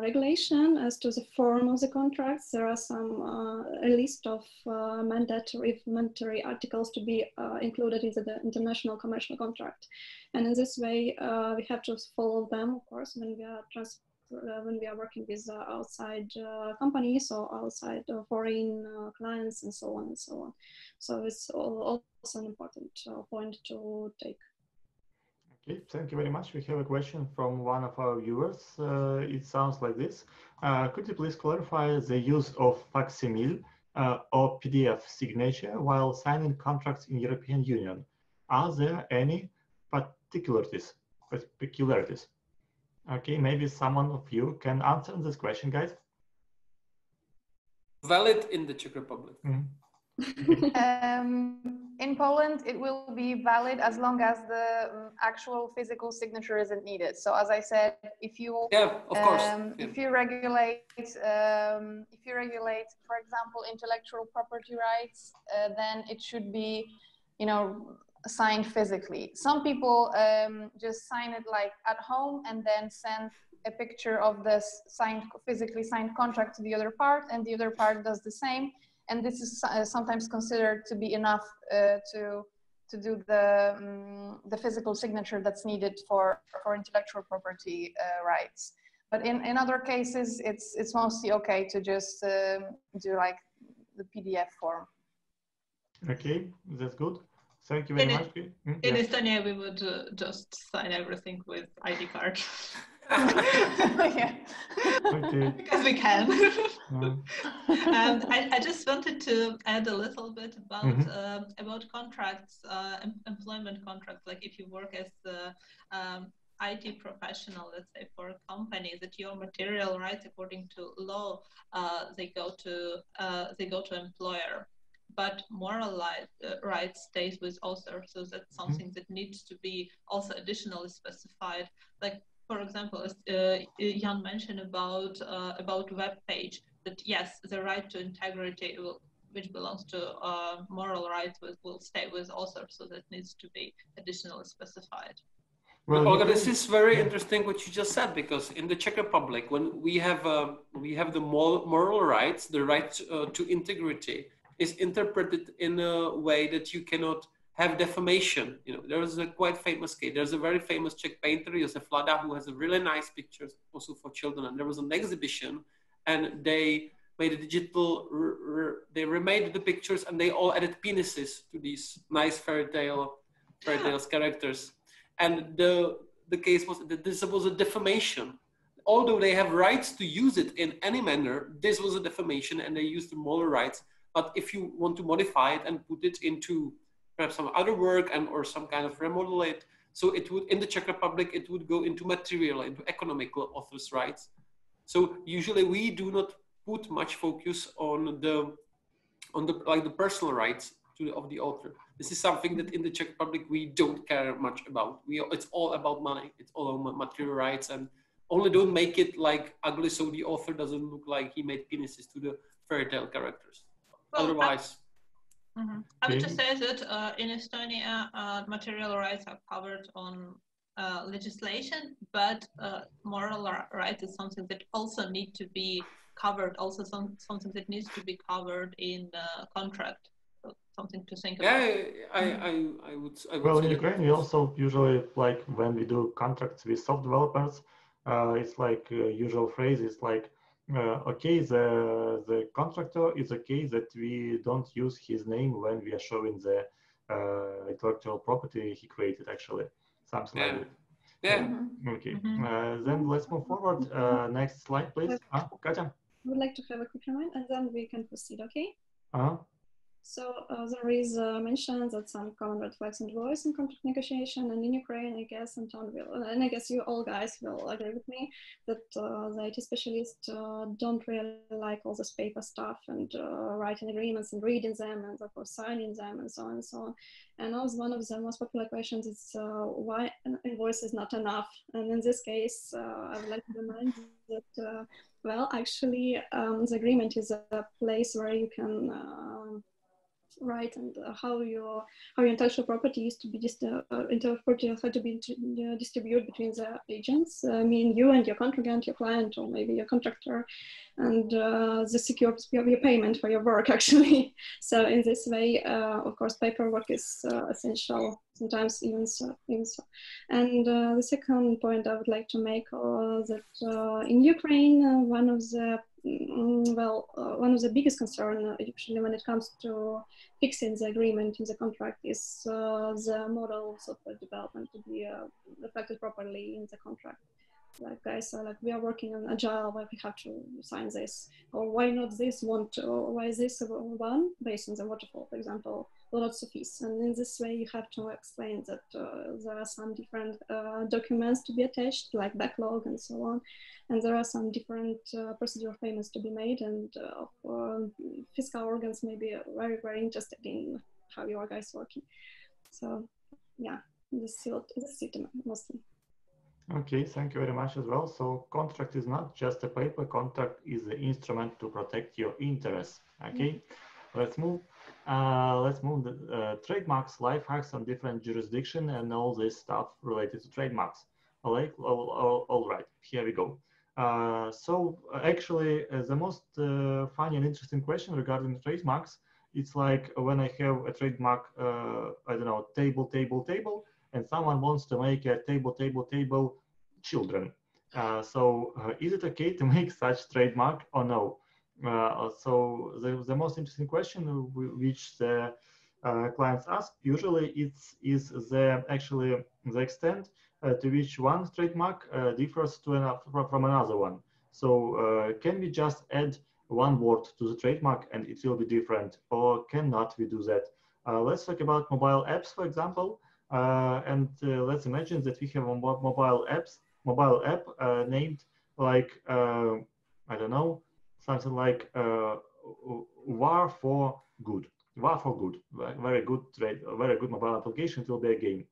regulation as to the form of the contracts. There are some a list of mandatory articles to be included in the international commercial contract. And in this way, we have to follow them, of course, when we are working with outside companies or outside foreign clients and so on and so on. So it's also an important point to take. Okay, thank you very much. We have a question from one of our viewers. It sounds like this. Could you please clarify the use of facsimile or PDF signature while signing contracts in European Union? Are there any particularities? Okay, maybe someone of you can answer this question, guys. Valid in the Czech Republic. In Poland, it will be valid as long as the actual physical signature isn't needed. So, as I said, if you if you regulate, for example, intellectual property rights, then it should be, you know, signed physically. Some people just sign it like at home and then send a picture of this physically signed contract to the other part, and the other part does the same. And this is sometimes considered to be enough to do the physical signature that's needed for intellectual property rights. But in other cases, it's mostly okay to just do like the PDF form. Okay, that's good. Thank you very much. In Estonia, we would just sign everything with ID card. Yeah. Okay. Because we can. And I just wanted to add a little bit about contracts, employment contracts. Like if you work as the IT professional, let's say for a company, that your material rights according to law, they go to employer. But moral rights stays with author, so that's something that needs to be also additionally specified. Like, for example, as Jan mentioned about web page, that yes, the right to integrity, which belongs to moral rights, will stay with author, so that needs to be additionally specified. Well, Olga, this is very interesting what you just said, because in the Czech Republic, when we have the moral rights, the right to integrity is interpreted in a way that you cannot have defamation. You know, there is a quite famous case. There's a very famous Czech painter, Josef Lada, who has a really nice pictures also for children. And there was an exhibition, and they made a digital. They remade the pictures, and they all added penises to these nice fairy tales characters. And the case was that this was a defamation. Although they have rights to use it in any manner, this was a defamation, and they used the moral rights. But if you want to modify it and put it into perhaps some other work or some kind of remodel it, so it would, in the Czech Republic, it would go into material, into economical authors' rights. So usually we do not put much focus on the personal rights of the author. This is something that in the Czech Republic we don't care much about. It's all about money. It's all about material rights, and only don't make it like ugly so the author doesn't look like he made penises to the fairy tale characters. Well, otherwise, I would just say that in Estonia, material rights are covered on legislation, but moral rights is something that also need to be covered. Also, something that needs to be covered in contract. So something to think about. Yeah, I would. Well, in Ukraine, we also usually, like when we do contracts with soft developers, it's like usual phrase is like. Okay, the contractor is okay that we don't use his name when we are showing the intellectual property he created, actually. Something like that. Yeah. Okay. Then let's move forward. Next slide, please. Katya? I would like to have a quick comment, and then we can proceed, okay? So there is mention that some common red flags and voice in contract negotiation, and in Ukraine, I guess, Anton will, and I guess you all guys will agree with me that the IT specialists don't really like all this paper stuff and writing agreements and reading them and of course signing them and so on and so on. And also one of the most popular questions is why an invoice is not enough. And in this case, I would like to remind that, well, actually, the agreement is a place where you can right, and how your intellectual property is to be distributed between the agents. I mean, you and your contractant, your client, or maybe your contractor, and the secures your payment for your work, actually. So in this way, of course, paperwork is essential. Sometimes even so. And the second point I would like to make that in Ukraine, one of the biggest concern, actually, when it comes to fixing the agreement in the contract is the model software development to be reflected properly in the contract. Like guys are like, we are working on agile, why we have to sign this, or why not this one, or why is this one based on the waterfall, for example, lots of fees. And in this way, you have to explain that there are some different documents to be attached, like backlog and so on. And there are some different procedural payments to be made, and fiscal organs may be very, very interested in how your guys working. So yeah, this is it mostly. Okay, thank you very much as well. So contract is not just a paper, contract is the instrument to protect your interests. Okay, let's move. The trademarks, life hacks on different jurisdiction and all this stuff related to trademarks. All right, here we go. Actually, the most funny and interesting question regarding trademarks, it's like when I have a trademark, I don't know, table, and someone wants to make a table children. Is it okay to make such trademark or no? So the most interesting question which the clients ask usually is the extent to which one trademark differs from another one. So can we just add one word to the trademark and it will be different, or cannot we do that? Let's talk about mobile apps, for example, and let's imagine that we have a mobile app named like I don't know, something like War for Good. Very good mobile application. It will be a game.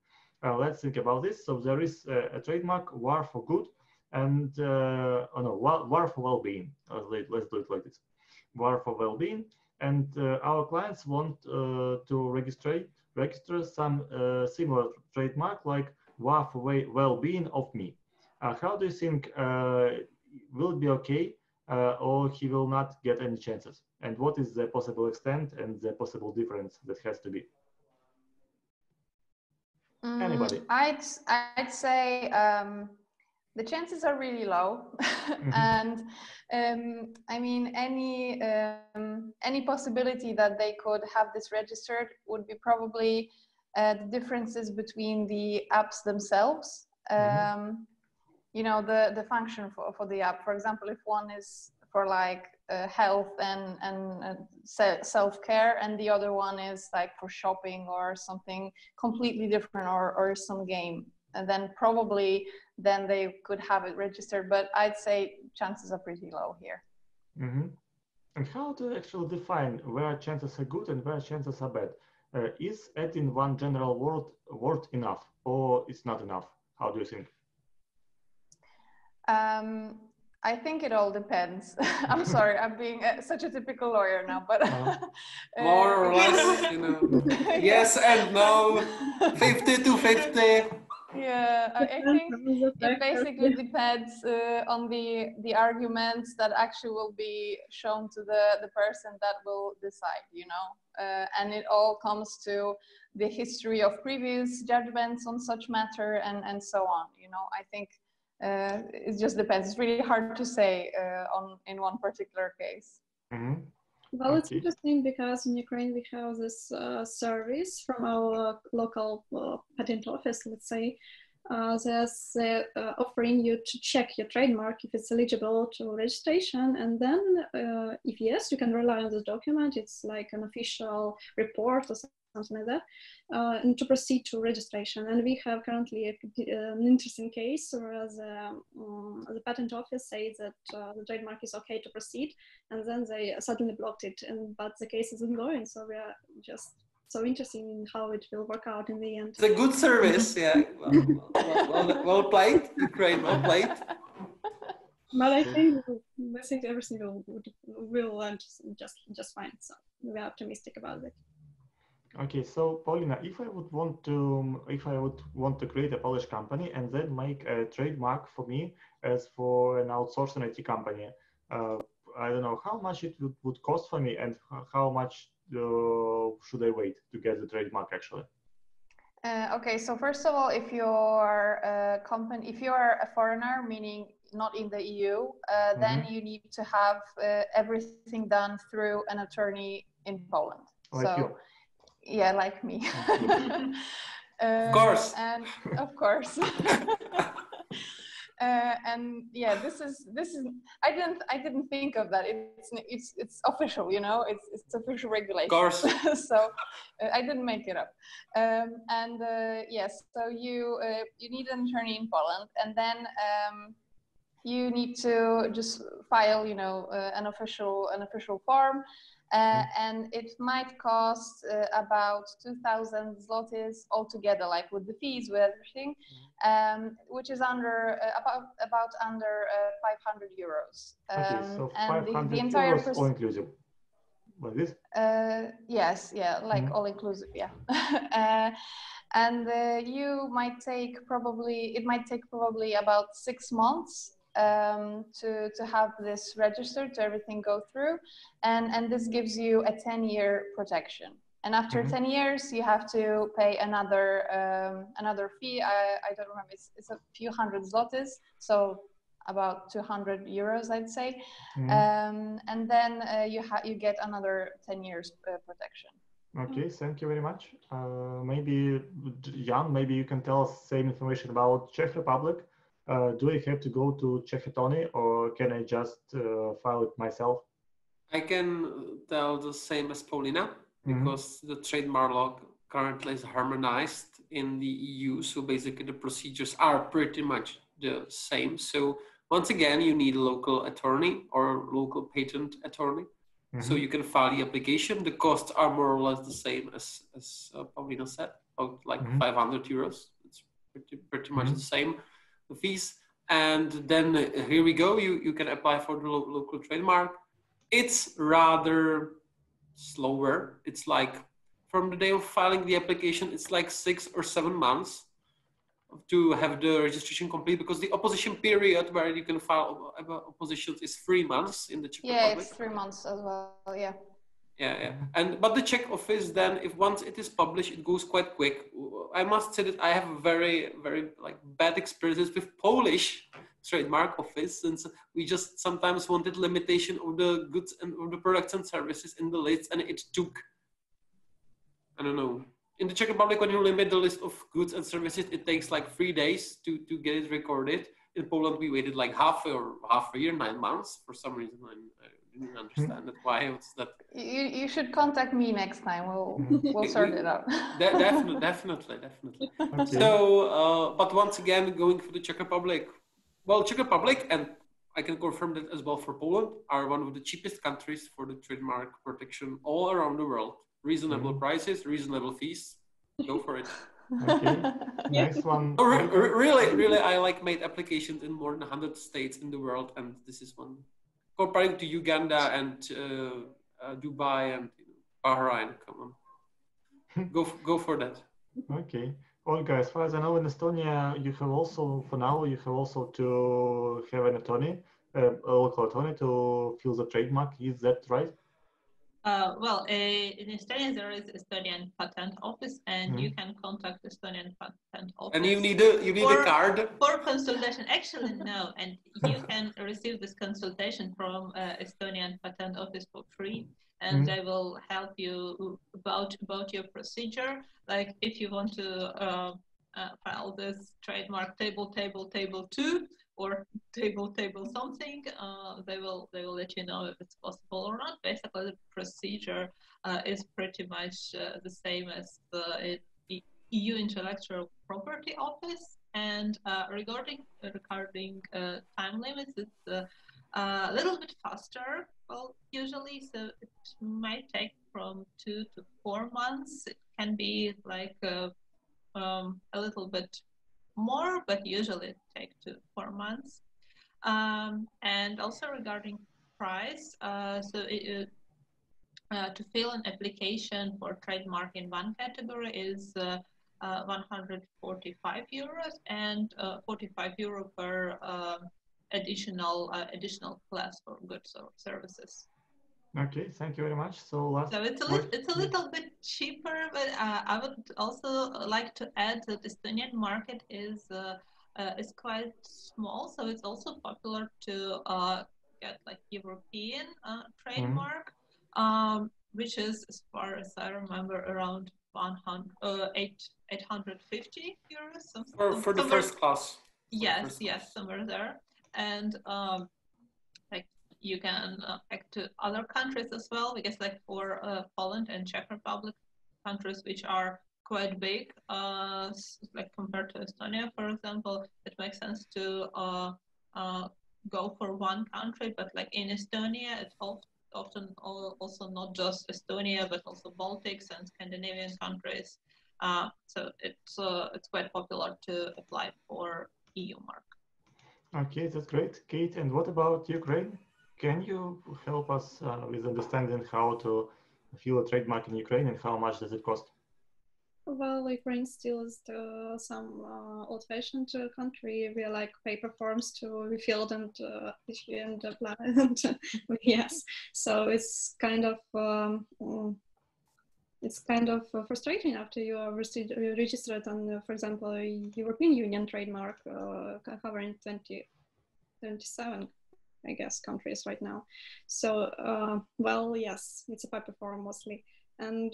Let's think about this. So there is a trademark, War for Good, and War for Well-being. Let's do it like this. War for Well-being, and our clients want to register some similar trademark like War for Well-being of me. How do you think will it be okay, or he will not get any chances? And what is the possible extent and the possible difference that has to be? Anybody? I'd say the chances are really low, and I mean any possibility that they could have this registered would be probably the differences between the apps themselves. You know, the function for the app. For example, if one is for like health and self-care, and the other one is like for shopping or something completely different, or some game, and then probably then they could have it registered. But I'd say chances are pretty low here. And how to actually define where chances are good and where chances are bad? Is adding one general word enough, or it's not enough? How do you think? I think it all depends. I'm sorry, I'm being such a typical lawyer now, but more or less, you know, yes and no, 50-50. Yeah, I think it basically depends on the arguments that actually will be shown to the person that will decide, you know, and it all comes to the history of previous judgments on such matter and so on, you know. I think it just depends. It's really hard to say in one particular case. Well, it's interesting because in Ukraine we have this service from our local patent office, let's say. They're offering you to check your trademark if it's eligible to registration, and then if yes, you can rely on this document. It's like an official report or something like that, and to proceed to registration. And we have currently an interesting case where the patent office says that the trademark is okay to proceed, and then they suddenly blocked it, but the case isn't going. So we are just so interested in how it will work out in the end. It's a good service, yeah. Well played, Ukraine, well played. But I think everything will end just fine. So we are optimistic about it. Okay, so Paulina, if I would want to create a Polish company and then make a trademark for me as for an outsourcing IT company, I don't know how much it would cost for me, and how much should I wait to get the trademark actually? Okay, so first of all, if you're a company, if you are a foreigner, meaning not in the EU, then you need to have everything done through an attorney in Poland. Like you. Yeah, like me. Of course. And of course. And yeah, this is I didn't think of that. It's official, you know. It's official regulation. Of course. So I didn't make it up. And yes, so you need an attorney in Poland, and then you need to just file, you know, an official form. and it might cost about 2,000 zlotys altogether, like with the fees, with everything, which is under about under 500 euros. Okay, so And 500 the entire euros all inclusive, like this? Yes, yeah, like all inclusive, yeah. And you might take it might take probably about 6 months to have this registered, to everything go through, and this gives you a 10-year protection. And after 10 years, you have to pay another fee. I don't remember. It's a few hundred zlotys, so about 200 euros, I'd say. And then you get another 10 years protection. Okay, thank you very much. Maybe Jan, maybe you can tell us same information about Czech Republic. Do I have to go to Czech attorney, or can I just file it myself? I can tell the same as Paulina, because the trademark law currently is harmonized in the EU. So basically the procedures are pretty much the same. So once again, you need a local attorney or local patent attorney. So you can file the application. The costs are more or less the same as Paulina said, about like 500 euros. It's pretty much the same, the fees. And then here we go. You can apply for the local trademark. It's rather slower. It's like from the day of filing the application, it's like 6 or 7 months to have the registration complete, because the opposition period where you can file oppositions is 3 months in the Czech Republic. Yeah, it's 3 months as well. Yeah. Yeah. But the Czech office then, if once it is published, it goes quite quick. I must say that I have very, very like bad experiences with Polish trademark office, since we just sometimes wanted limitation of the goods and of the products and services in the list, and it took, I don't know. In the Czech Republic, when you limit the list of goods and services, it takes like 3 days to get it recorded. In Poland, we waited like half a year, 9 months. For some reason, I didn't understand that. Why was that? You should contact me next time. We'll sort it out. Definitely. Okay. So, but once again, going for the Czech Republic. Well, Czech Republic, and I can confirm that as well for Poland, are one of the cheapest countries for the trademark protection all around the world. Reasonable prices, reasonable fees. Go for it. Okay, next one. Really, I like made applications in more than 100 states in the world, and this is one. Comparing to Uganda and Dubai and Bahrain, come on, go for that. Okay, Olga, as far as I know, in Estonia, you have also, for now, to have an attorney, a local attorney to fill the trademark. Is that right? Well, in Estonia, there is Estonian Patent Office, and you can contact Estonian Patent Office. And you need a card for consultation. Actually, no, and you can receive this consultation from Estonian Patent Office for free, and they will help you about your procedure. Like if you want to file this trademark table 2. Or table something, they will let you know if it's possible or not. Basically, the procedure is pretty much the same as the EU Intellectual Property Office. And regarding time limits, it's a little bit faster. Well, usually, so it might take from 2 to 4 months. It can be like a little bit more, but usually it takes 2 to 4 months. And also regarding price, to fill an application for trademark in one category is 145 euros and 45 euro per additional class for goods or services. Okay, thank you very much. So it's a little bit cheaper, but I would also like to add that the Estonian market is quite small, so it's also popular to get like European trademark, which is, as far as I remember, around 850 euros. For the first class. Yes, somewhere there, and you can act to other countries as well, because like for Poland and Czech Republic, countries which are quite big, like compared to Estonia, for example, it makes sense to go for one country. But like in Estonia, it often also not just Estonia, but also Baltics and Scandinavian countries. So it's quite popular to apply for EU mark. Okay, that's great, Kate. And what about Ukraine? Can you help us with understanding how to fill a trademark in Ukraine and how much does it cost? Well, Ukraine still is some old-fashioned country. We like paper forms to be filled and apply. Yes, so it's kind of frustrating after you are registered on, for example, a European Union trademark covering 27, I guess, countries right now. So, well, yes, it's a paper form mostly. And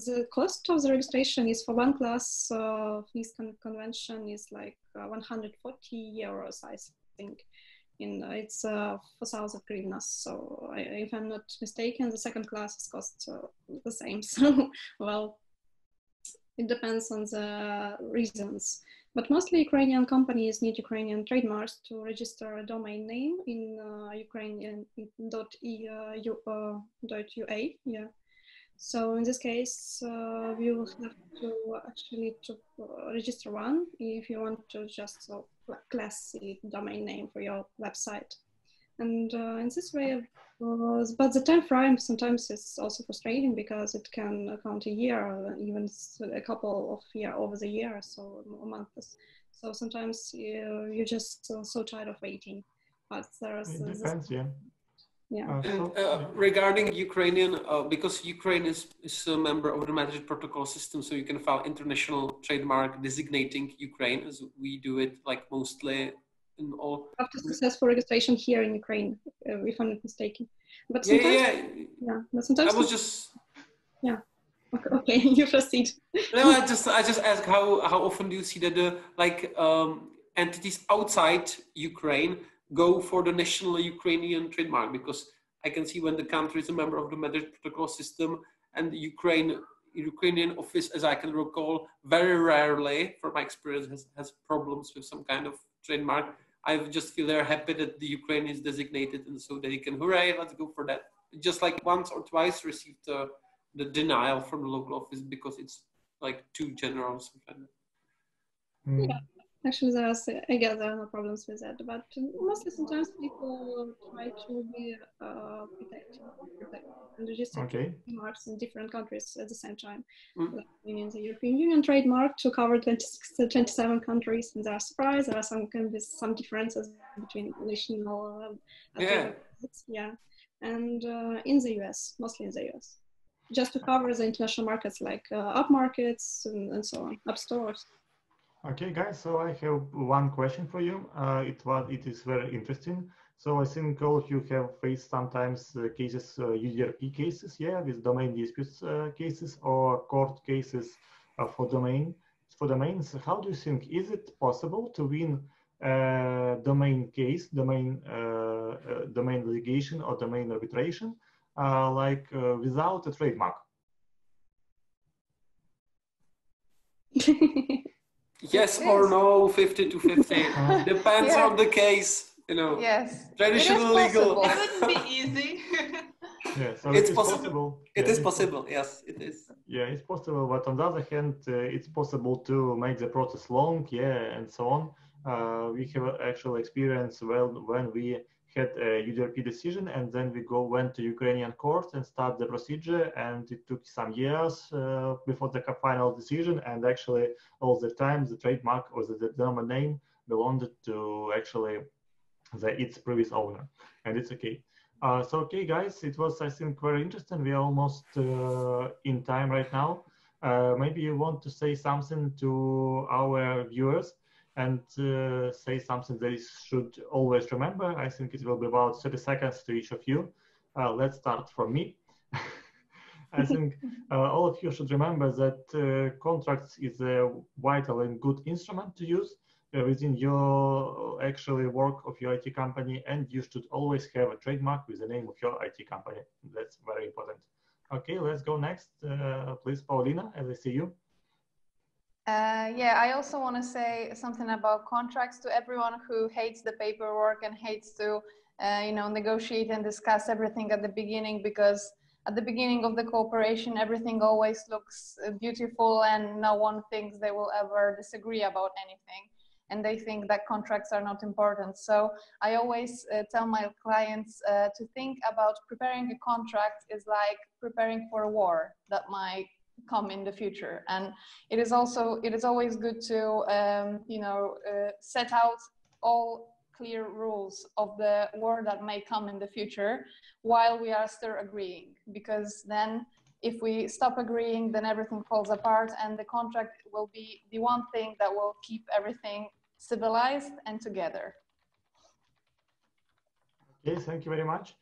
the cost of the registration is for one class of this convention is like 140 euros, I think. It's 4,000 hryvnias. So if I'm not mistaken, the second class costs the same. So, well, it depends on the reasons. But mostly Ukrainian companies need Ukrainian trademarks to register a domain name in Ukrainian.ua. Yeah. So in this case, we will have to actually register one if you want to just classy domain name for your website. And in this way, but the time frame sometimes is also frustrating because it can count a year, even a couple of years over the year, so months. So sometimes you're just so tired of waiting. But there's it depends, yeah. Yeah. Regarding Ukrainian, because Ukraine is a member of the Madrid Protocol system, so you can file international trademark designating Ukraine, as we do it like mostly in all. After successful registration here in Ukraine, if I'm not mistaken. But sometimes, yeah. But sometimes I was just. Yeah. Okay, you proceed. No, I just ask how often do you see that the entities outside Ukraine go for the national Ukrainian trademark? Because I can see when the country is a member of the Madrid Protocol system and the Ukrainian office, as I can recall, very rarely, from my experience, has problems with some kind of trademark. I just feel they're happy that the Ukraine is designated, and so they can, hooray, let's go for that. Just like once or twice received the denial from the local office because it's like too general. Yeah, actually, I guess there are no problems with that, but mostly sometimes people try to be protected and register trademarks in different countries at the same time. Like in the European Union trademark to cover 27 countries, and they are surprised. There are some differences between national trademarks, and in the US, mostly in the US, just to cover the international markets like up markets and so on, up stores. Okay, guys, so I have one question for you. It is very interesting. So I think all of you have faced sometimes cases, UDRP cases, with domain disputes cases or court cases for domains. How do you think, is it possible to win a domain case, domain litigation or domain arbitration, without a trademark? Yes or no, 50-50. Depends on the case, Yes. Traditional legal. It wouldn't be easy. Yeah, so it's possible. It is possible. Yes, it is. Yeah, it's possible. But on the other hand, it's possible to make the process long, and so on. We have actual experience when we had a UDRP decision, and then we went to Ukrainian court and start the procedure, and it took some years before the final decision. And actually, all the time, the trademark or the domain name belonged to actually its previous owner, and it's okay. So, okay, guys, it was, I think, very interesting. We are almost in time right now. Maybe you want to say something to our viewers and say something they should always remember. I think it will be about 30 seconds to each of you. Let's start from me. I think all of you should remember that contracts is a vital and good instrument to use within your actually work of your IT company, and you should always have a trademark with the name of your IT company. That's very important. Okay, let's go next. Please, Paulina, as I see you. Yeah, I also want to say something about contracts to everyone who hates the paperwork and hates to, negotiate and discuss everything at the beginning, because at the beginning of the cooperation, everything always looks beautiful and no one thinks they will ever disagree about anything. And they think that contracts are not important. So I always tell my clients to think about preparing a contract is like preparing for a war that might come in the future. And it is always good to set out all clear rules of the war that may come in the future while we are still agreeing, because then if we stop agreeing, then everything falls apart, and the contract will be the one thing that will keep everything civilized and together. Okay, thank you very much.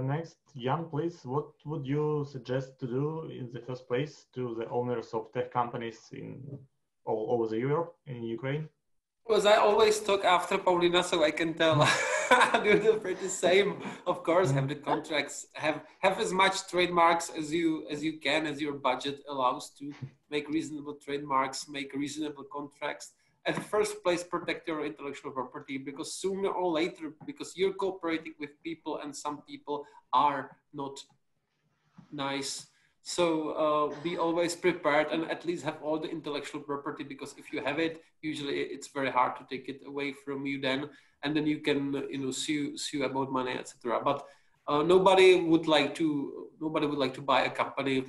Next, Jan, please, what would you suggest to do in the first place to the owners of tech companies in all over the Europe, in Ukraine? Because I always talk after Paulina, so I can tell. Do the pretty same. Of course, have the contracts, have as much trademarks as you can, as your budget allows to. Make reasonable trademarks, make reasonable contracts. At the first place, protect your intellectual property, because sooner or later, because you're cooperating with people and some people are not nice. So be always prepared and at least have all the intellectual property, because if you have it, usually it's very hard to take it away from you then, and then you can sue about money, etc. But nobody would like to buy a company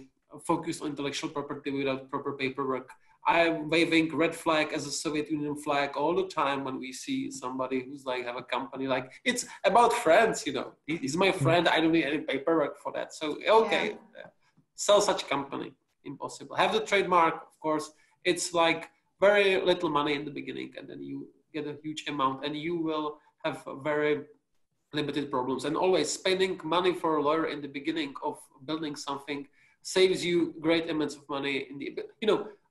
focused on intellectual property without proper paperwork. I'm waving red flag as a Soviet Union flag all the time when we see somebody who's like have a company, like it's about friends, he's my friend, I don't need any paperwork for that. So okay. Yeah. Sell such company, impossible. Have the trademark, of course. It's like very little money in the beginning, and then you get a huge amount, and you will have very limited problems. And always spending money for a lawyer in the beginning of building something saves you great amounts of money.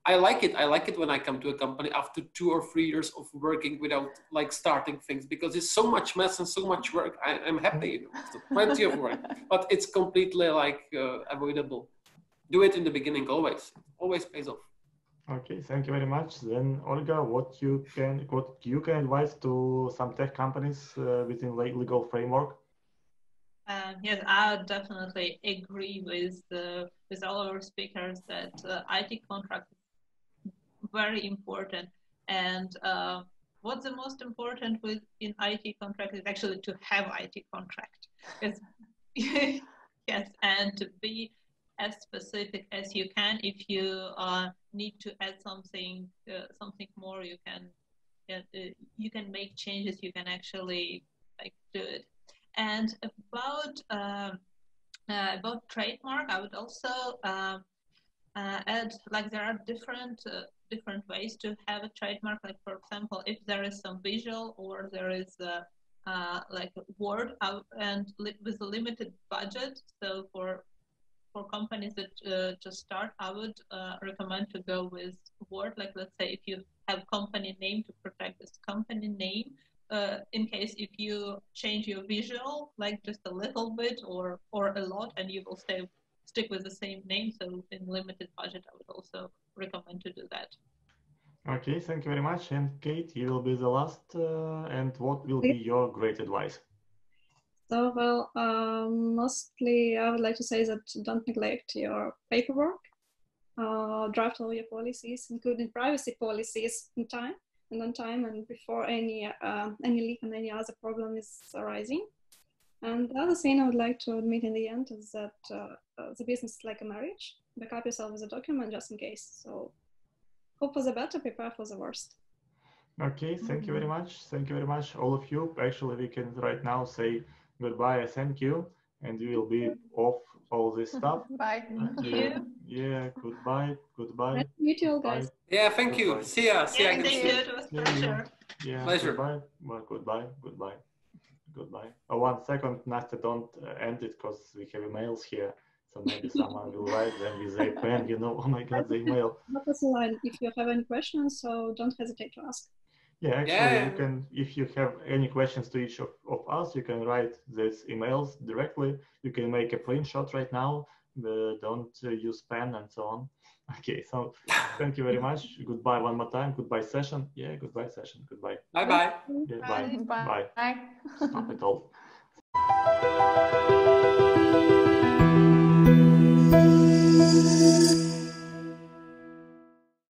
I like it. I like it when I come to a company after 2 or 3 years of working without like starting things, because it's so much mess and so much work. I'm happy, plenty of work, but it's completely like avoidable. Do it in the beginning, always pays off. Okay, thank you very much. Then Olga, what you can advise to some tech companies within legal framework? Yes, I would definitely agree with all our speakers that IT contract is very important. And what's the most important in IT contract is actually to have IT contract. Yes, and to be as specific as you can. If you need to add something more, you can make changes. You can actually do it. And about trademark, I would also add, like, there are different ways to have a trademark. Like, for example, if there is some visual or there is like a word and with a limited budget. So for companies that just start, I would recommend to go with word. Like, let's say if you have company name, to protect this company name. In case if you change your visual, like just a little bit or a lot, and you will stick with the same name. So in limited budget, I would also recommend to do that. Okay, thank you very much. And Kate, you will be the last. And what will be your great advice? So, well, mostly I would like to say that don't neglect your paperwork. Draft all your policies, including privacy policies, on time, and before any leak and any other problem is arising. And the other thing I would like to admit in the end is that the business is like a marriage. Back up yourself with a document just in case. So hope for the better, prepare for the worst. Okay, thank you very much. Thank you very much, all of you. Actually, we can right now say goodbye and thank you, and we will be off all this stuff. Bye. Thank you. Yeah, goodbye. Nice to meet you all, guys. Yeah, thank you. See ya. See ya. Yeah, thank you. It was a pleasure. Yeah, pleasure. Goodbye. Well, goodbye. Oh, 1 second, Nastya, don't end it because we have emails here. So maybe someone will write them with a pen, oh my God, the email. If you have any questions, so don't hesitate to ask. Yeah, actually, you can, if you have any questions to each of us, you can write these emails directly. You can make a print shot right now. Don't use pen and so on. Okay, so thank you very much. Goodbye one more time. Goodbye session. Yeah, goodbye session. Goodbye. Bye-bye. Yeah, bye. Bye. Bye. Bye. Stop it all.